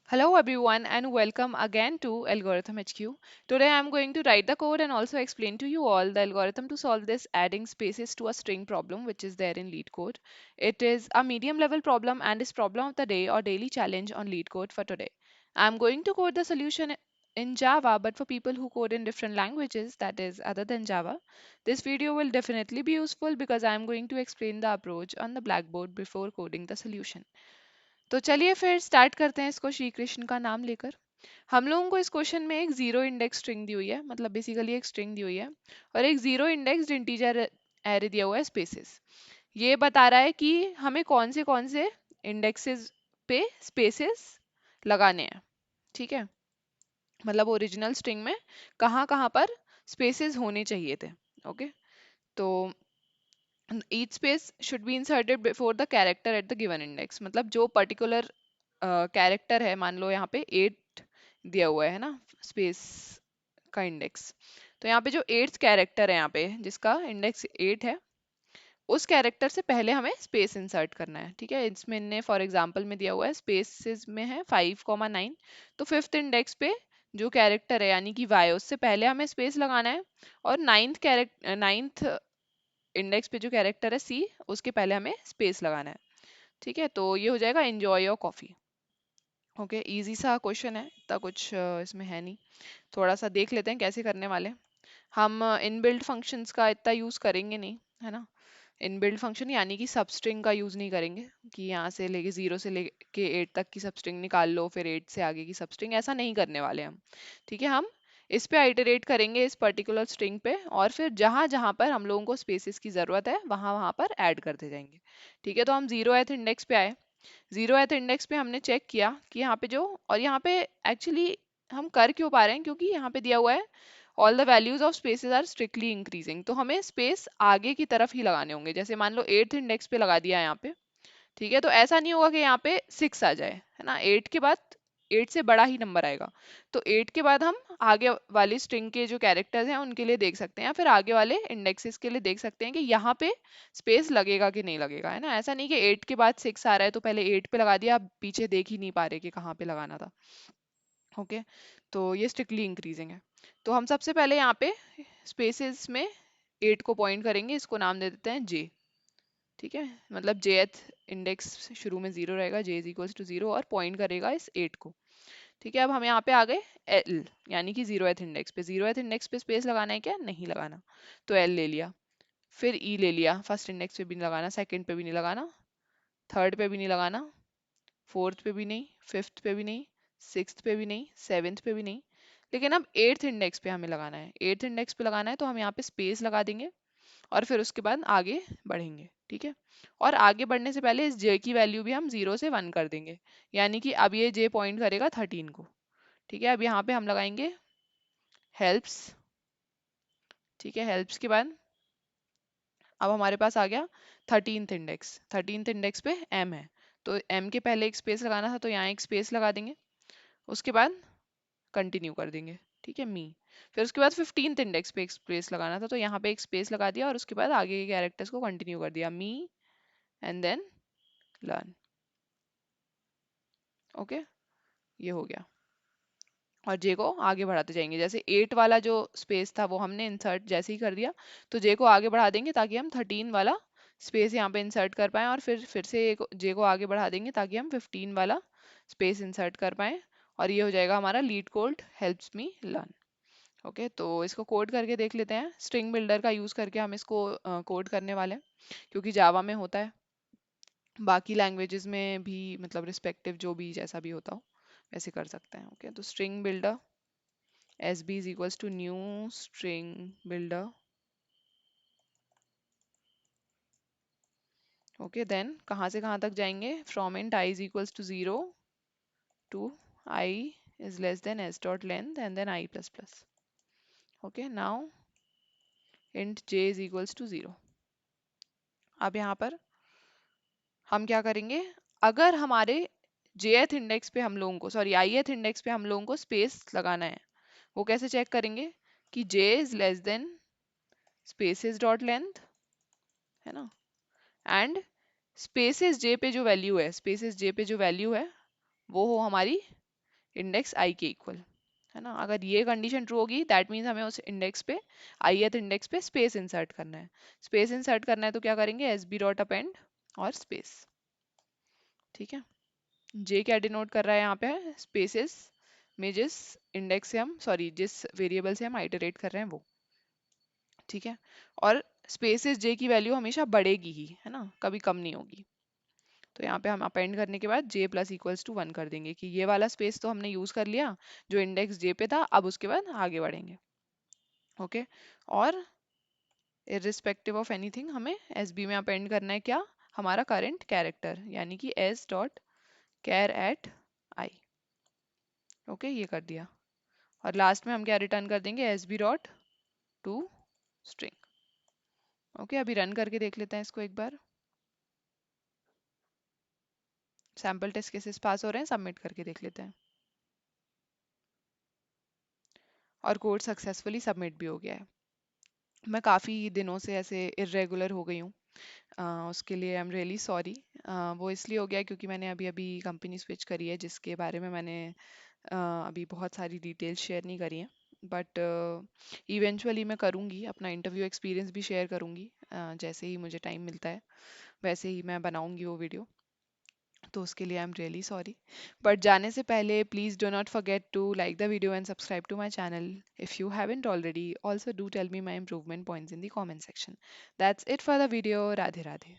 Hello everyone and welcome again to Algorithm HQ. Today I am going to write the code and also explain to you all the algorithm to solve this adding spaces to a string problem which is there in LeetCode. It is a medium level problem and is problem of the day or daily challenge on LeetCode for today. I am going to code the solution in Java, but for people who code in different languages, that is other than Java, this video will definitely be useful because I am going to explain the approach on the blackboard before coding the solution. तो चलिए फिर start करते हैं इसको श्री कृष्ण का नाम लेकर। हम लोगों को इस क्वेश्चन में एक जीरो इंडेक्स स्ट्रिंग दी हुई है, मतलब बेसिकली एक स्ट्रिंग दी हुई है और एक जीरो इंडेक्स इंटीजर एरे दिया हुआ है स्पेसेस। ये बता रहा है कि हमें कौन से इंडेक्सेस पे स्पेसेस लगाने हैं। ठीक है, मतलब ओरिजिनल स्ट्रिंग में कहाँ कहाँ पर स्पेसेस होने चाहिए थे। ओके, तो each space should be inserted before the character at the given index, मतलब जो पर्टिकुलर कैरेक्टर है, मान लो यहाँ पे 8 दिया हुआ है ना स्पेस का इंडेक्स। तो यहाँ पे जो 8th कैरेक्टर है यहाँ पे जिसका इंडेक्स 8 है, उस कैरेक्टर से पहले हमें स्पेस इंसर्ट करना है। ठीक है, इसमें ने फॉर एग्जांपल में दिया हुआ है स्पेसेस में है 5,9, तो फिफ्थ इंडेक्स पे जो कैरेक्टर है यानी कि वाई, उससे पहले हमें स्पेस लगाना है। और नाइन्थ इंडेक्स पे जो कैरेक्टर है सी, उसके पहले हमें स्पेस लगाना है। ठीक है, तो ये हो जाएगा enjoy your coffee. Okay, easy सा क्वेश्चन है, इतना कुछ इसमें है नहीं। थोड़ा सा देख लेते हैं कैसे करने वाले हैं। हम इनबिल्ट फंक्शंस का इतना यूज करेंगे नहीं, है ना। इनबिल्ट फंक्शन यानी कि सब स्ट्रिंग का यूज नहीं करेंगे कि यहाँ से लेके 0 से लेके 8 तक की सब स्ट्रिंग निकाल लो फिर 8 से आगे की सब स्ट्रिंग, ऐसा नहीं करने वाले हम। ठीक है, हम इस पे आइटरेट करेंगे इस पर्टिकुलर स्ट्रिंग पे और फिर जहां जहां पर हम लोगों को स्पेसेस की जरूरत है वहां वहां पर ऐड करते जाएंगे। ठीक है, तो हम 0th इंडेक्स पे आए। 0th इंडेक्स पे हमने चेक किया कि यहाँ पे जो, और यहाँ पे एक्चुअली हम कर क्यों पा रहे हैं, क्योंकि यहाँ पे दिया हुआ है all the values of spaces are strictly increasing, तो हमें स्पेस आगे की तरफ ही लगाने होंगे। जैसे मान लो 8th इंडेक्स पे लगा दिया यहाँ पे। ठीक है, तो ऐसा नहीं होगा कि यहाँ पे 6 आ जाए, है ना। 8 के बाद 8 से बड़ा ही नंबर आएगा। तो 8 के बाद हम आगे वाली स्ट्रिंग के जो कैरेक्टर्स हैं उनके लिए देख सकते हैं, या फिर आगे वाले इंडेक्सेस के लिए देख सकते हैं कि यहाँ पे स्पेस लगेगा कि नहीं लगेगा, है ना। ऐसा नहीं कि 8 के बाद 6 आ रहा है तो पहले 8 पे लगा दिया, आप पीछे देख ही नहीं पा रहे कि कहाँ पे लगाना था। ओके, तो ये स्ट्रिक्टली इंक्रीजिंग है। तो हम सबसे पहले यहाँ पे स्पेसेस में 8 को पॉइंट करेंगे, इसको नाम दे देते हैं जे। ठीक है, मतलब jth इंडेक्स शुरू में 0 रहेगा, j इज इक्वल्स टू 0 और पॉइंट करेगा इस 8 को। ठीक है, अब हम यहाँ पे आ गए l, यानी कि 0th इंडेक्स पे। 0th इंडेक्स पे स्पेस लगाना है क्या, नहीं लगाना, तो l ले लिया। फिर e ले लिया, फर्स्ट इंडेक्स पे भी नहीं लगाना, सेकंड पे भी नहीं लगाना, थर्ड पे भी नहीं लगाना, फोर्थ पे भी नहीं, फिफ्थ पे भी नहीं, सिक्स्थ पे भी नहीं, सेवेंथ पे भी नहीं। लेकिन अब 8th इंडेक्स पे हमें लगाना है। 8th इंडेक्स पे लगाना है तो हम यहाँ पे स्पेस लगा देंगे और फिर उसके बाद आगे बढ़ेंगे। ठीक है, और आगे बढ़ने से पहले इस j की वैल्यू भी हम 0 से 1 कर देंगे, यानी कि अब ये j पॉइंट करेगा 13 को। ठीक है, अब यहाँ पे हम लगाएंगे हेल्प्स। ठीक है, हेल्प्स के बाद अब हमारे पास आ गया 13th इंडेक्स। 13th इंडेक्स पे m है, तो m के पहले एक स्पेस लगाना था तो यहाँ एक स्पेस लगा देंगे, उसके बाद कंटिन्यू कर देंगे। ठीक है, मी। फिर उसके बाद 15th इंडेक्स पे एक स्पेस लगाना था तो यहाँ पे एक स्पेस लगा दिया और उसके बाद आगे के कैरेक्टर्स को कंटिन्यू कर दिया, me and then learn. Okay, ये हो गया। और जे को आगे बढ़ाते जाएंगे, जैसे 8 वाला जो स्पेस था वो हमने इंसर्ट जैसे ही कर दिया, तो जे को आगे बढ़ा देंगे ताकि हम 13 वाला स्पेस यहाँ पे इंसर्ट कर पाएं, और फिर से जे को आगे बढ़ा देंगे ताकि हम 15 वाला स्पेस इंसर्ट कर पाएं। और ये हो जाएगा हमारा leet code helps me learn. Okay, तो इसको कोड करके देख लेते हैं। स्ट्रिंग बिल्डर का यूज करके हम इसको कोड करने वाले हैं, क्योंकि जावा में होता है, बाकी लैंग्वेजेस में भी मतलब रिस्पेक्टिव जो भी जैसा भी होता हो वैसे कर सकते हैं। ओके, तो string builder sb is equals to new string builder. Okay, then कहाँ से कहाँ तक जाएंगे, from int i is equals to 0 to I is less than s dot length and then I plus plus. Okay, now int j is equals to 0. अब यहाँ पर हम क्या करेंगे, अगर हमारे jth इंडेक्स पे हम लोगों को, सॉरी ith इंडेक्स पे हम लोगों को स्पेस लगाना है, वो कैसे चेक करेंगे कि j is less than spaces dot length, है ना। एंड स्पेसेस j पे जो वैल्यू है, स्पेसेस j पे जो वैल्यू है वो हो हमारी इंडेक्स आई के इक्वल, है ना। अगर ये कंडीशन ट्रू होगी दैट मीन्स हमें उस इंडेक्स पे, ith इंडेक्स पे स्पेस इंसर्ट करना है। स्पेस इंसर्ट करना है तो क्या करेंगे, एस बी डॉट अपेंड और स्पेस। ठीक है, जे क्या डिनोट कर रहा है यहाँ पे, स्पेसेस में जिस इंडेक्स से हम, सॉरी जिस वेरिएबल से हम आइटरेट कर रहे हैं वो। ठीक है, और स्पेसेस जे की वैल्यू हमेशा बढ़ेगी ही, है ना, कभी कम नहीं होगी। तो यहाँ पे हम अपेंड करने के बाद जे प्लस इक्वल्स टू 1 कर देंगे कि ये वाला स्पेस तो हमने यूज कर लिया जो इंडेक्स जे पे था, अब उसके बाद आगे बढ़ेंगे। ओके, और इररिस्पेक्टिव ऑफ एनीथिंग हमें एस बी में अपेंड करना है क्या, हमारा करंट कैरेक्टर, यानी कि S dot char at I. Okay, ये कर दिया, और लास्ट में हम क्या रिटर्न कर देंगे, S B dot to string. Okay, अभी रन करके देख लेते हैं इसको एक बार। सैम्पल टेस्ट केसेस पास हो रहे हैं, सबमिट करके देख लेते हैं। और कोड सक्सेसफुली सबमिट भी हो गया है। मैं काफ़ी दिनों से ऐसे इरेगुलर हो गई हूँ, उसके लिए आई एम रियली सॉरी। वो इसलिए हो गया है क्योंकि मैंने अभी अभी कंपनी स्विच करी है, जिसके बारे में मैंने अभी बहुत सारी डिटेल्स शेयर नहीं करी हैं। बट इवेंचुअली मैं करूँगी, अपना इंटरव्यू एक्सपीरियंस भी शेयर करूँगी। जैसे ही मुझे टाइम मिलता है वैसे ही मैं बनाऊँगी वो वीडियो। तो उसके लिए I am really sorry. But जाने से पहले please do not forget to like the video and subscribe to my channel if you haven't already. Also do tell me my improvement points in the comment section. That's it for the video. Radhe Radhe.